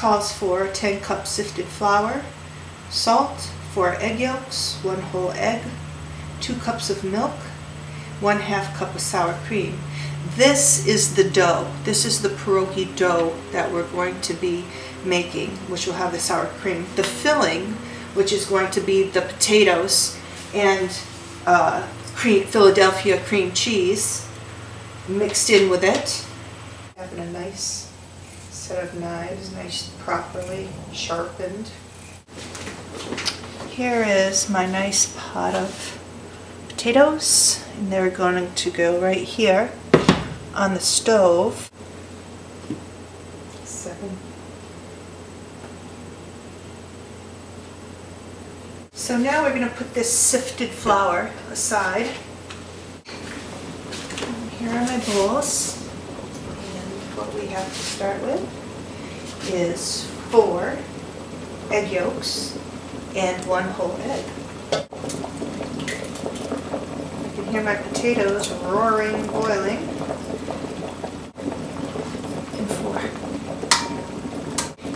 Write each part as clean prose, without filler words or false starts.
calls for 10 cups sifted flour, salt, 4 egg yolks, 1 whole egg, 2 cups of milk, 1/2 cup of sour cream. This is the dough. This is the pierogi dough that we're going to be making, which will have the sour cream. The filling, which is going to be the potatoes and Philadelphia cream cheese mixed in with it. Having a nice set of knives, nice properly sharpened. Here is my nice pot of potatoes, and they're going to go right here on the stove. 7. So now we're going to put this sifted flour aside. And here are my bowls. And what we have to start with is 4 egg yolks and 1 whole egg. You can hear my potatoes roaring, boiling. And 4.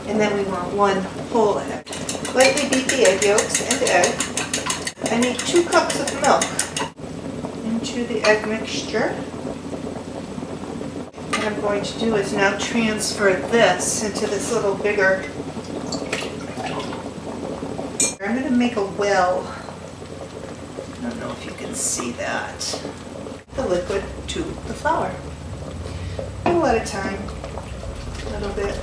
And then we want 1 whole egg. Lightly beat the egg yolks and egg. I need 2 cups of milk into the egg mixture. What I'm going to do is now transfer this into this little bigger. I'm going to make a well. I don't know if you can see that. The liquid to the flour. A little at a time. A little bit.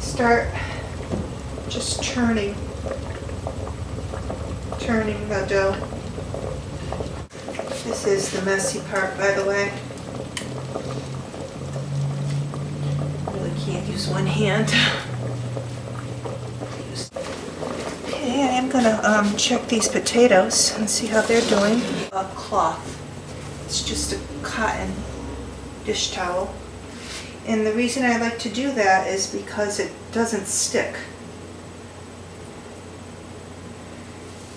Start just churning the dough. This is the messy part, by the way. Really can't use one hand. Okay, I'm gonna check these potatoes and see how they're doing. A cloth. It's just a cotton dish towel. And the reason I like to do that is because it doesn't stick.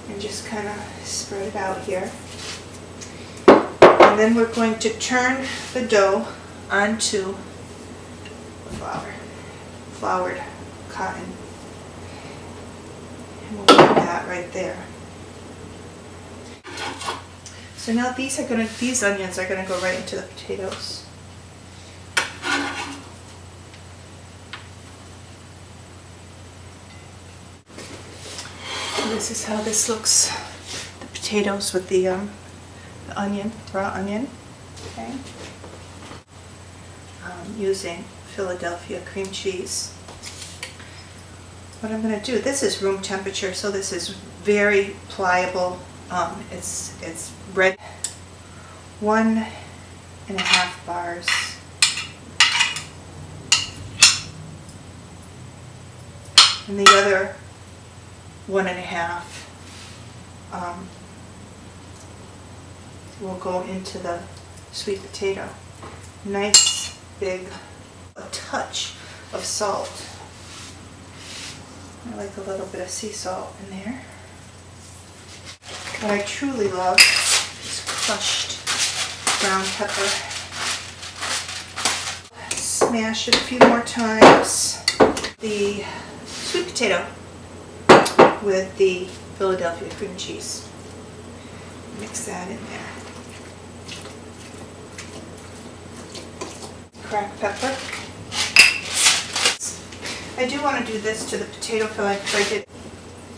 And just kind of spread it out here. And then we're going to turn the dough onto floured cotton. And we'll put that right there. So now these onions are gonna go right into the potatoes. This is how this looks. The potatoes with the onion, raw onion. Okay. Using Philadelphia cream cheese. What I'm going to do, this is room temperature, so this is very pliable. It's bread. 1.5 bars. And the other 1.5 will go into the sweet potato. Nice big, a touch of salt. I like a little bit of sea salt in there. What I truly love is crushed ground pepper. Smash it a few more times. The sweet potato with the Philadelphia cream cheese. Mix that in there. Cracked pepper. I do want to do this to the potato filling because I did.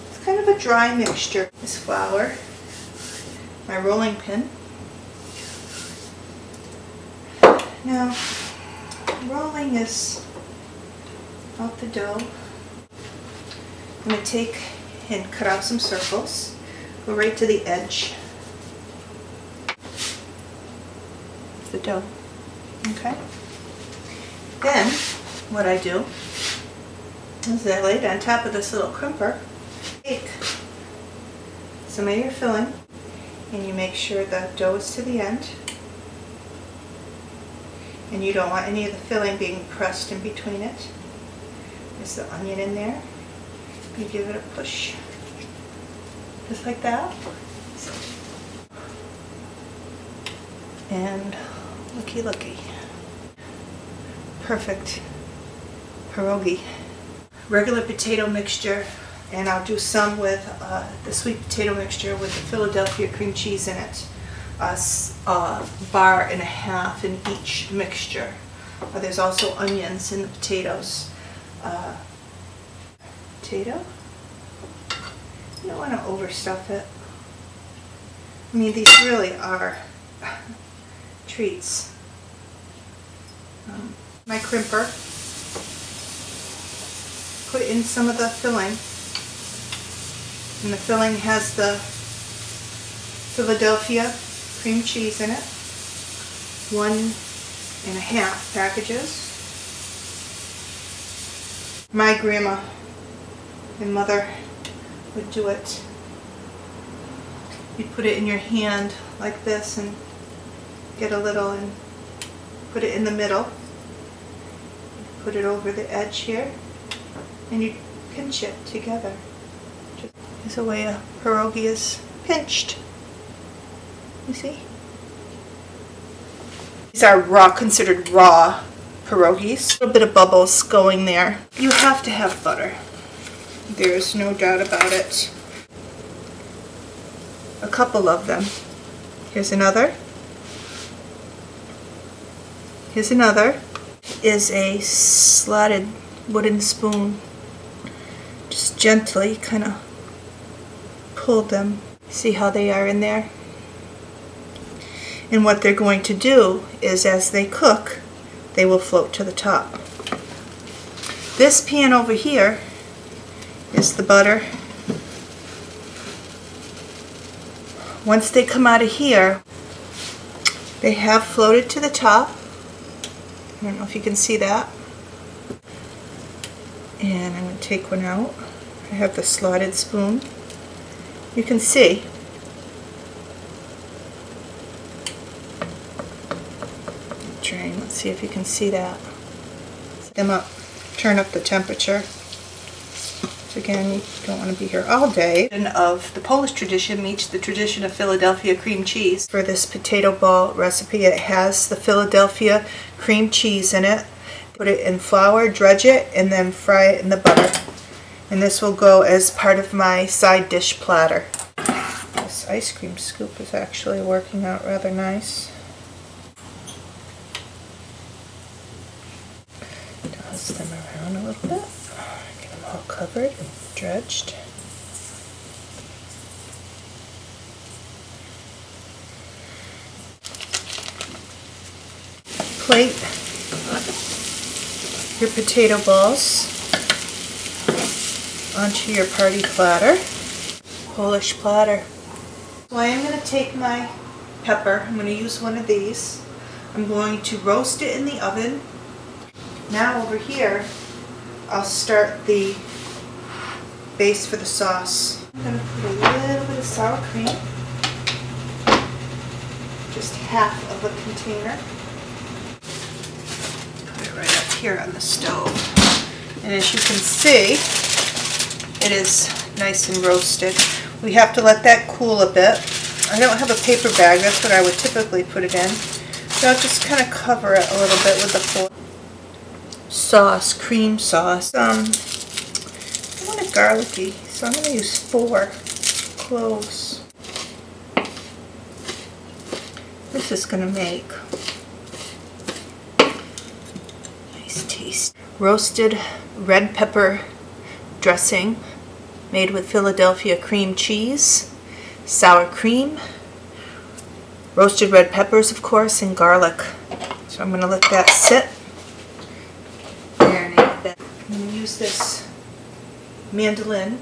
It's kind of a dry mixture. This flour, my rolling pin. Now, rolling is out the dough. I'm going to take and cut out some circles. Go right to the edge of the dough. Okay. Then, what I do is I lay it on top of this little crimper. Take some of your filling, and you make sure the dough is to the end. And you don't want any of the filling being pressed in between it. There's the onion in there. You give it a push. Just like that. And looky looky. Perfect pierogi regular potato mixture, and I'll do some with the sweet potato mixture with the Philadelphia cream cheese in it. A bar and a half in each mixture. There's also onions in the potatoes. Potato? You don't want to overstuff it. I mean, these really are treats. My crimper. Put in some of the filling. And the filling has the Philadelphia cream cheese in it. 1.5 packages. My grandma and mother would do it. You'd put it in your hand like this and get a little and put it in the middle. Put it over the edge here and you pinch it together. Here's the way a pierogi is pinched. You see? These are raw, considered raw pierogis. A little bit of bubbles going there. You have to have butter. There's no doubt about it. A couple of them. Here's another. Here's another. Is a slotted wooden spoon. Just gently kind of pull them. See how they are in there? And what they're going to do is, as they cook, they will float to the top. This pan over here is the butter. Once they come out of here, they have floated to the top. I don't know if you can see that. And I'm going to take one out. I have the slotted spoon. You can see. Let's see if you can see that. Set them up, turn up the temperature. So again, you don't want to be here all day. Of the Polish tradition meets the tradition of Philadelphia cream cheese. For this potato ball recipe, it has the Philadelphia cream cheese in it. Put it in flour, dredge it, and then fry it in the butter. And this will go as part of my side dish platter. This ice cream scoop is actually working out rather nice. Toss them around a little bit. Get them all covered and dredged. Plate your potato balls onto your party platter. Polish platter. So I am going to take my pepper. I'm going to use one of these. I'm going to roast it in the oven. Now over here, I'll start the base for the sauce. I'm going to put a little bit of sour cream, just half of a container. Put it right up here on the stove. And as you can see, it is nice and roasted. We have to let that cool a bit. I don't have a paper bag, that's what I would typically put it in. So I'll just kind of cover it a little bit with the foil. Sauce, cream sauce. I want it garlicky, so I'm going to use 4 cloves. This is going to make nice taste. Roasted red pepper dressing made with Philadelphia cream cheese, sour cream, roasted red peppers, of course, and garlic. So I'm going to let that sit. I'm going to use this mandolin,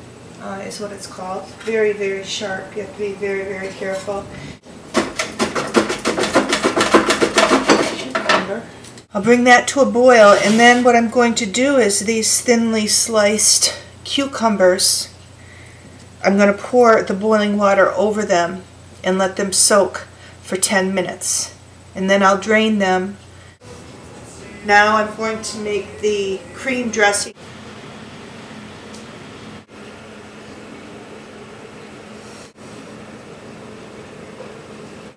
is what it's called. Very, very sharp. You have to be very, very careful. I'll bring that to a boil, and then what I'm going to do is these thinly sliced cucumbers, I'm going to pour the boiling water over them and let them soak for 10 minutes. And then I'll drain them. Now I'm going to make the cream dressing.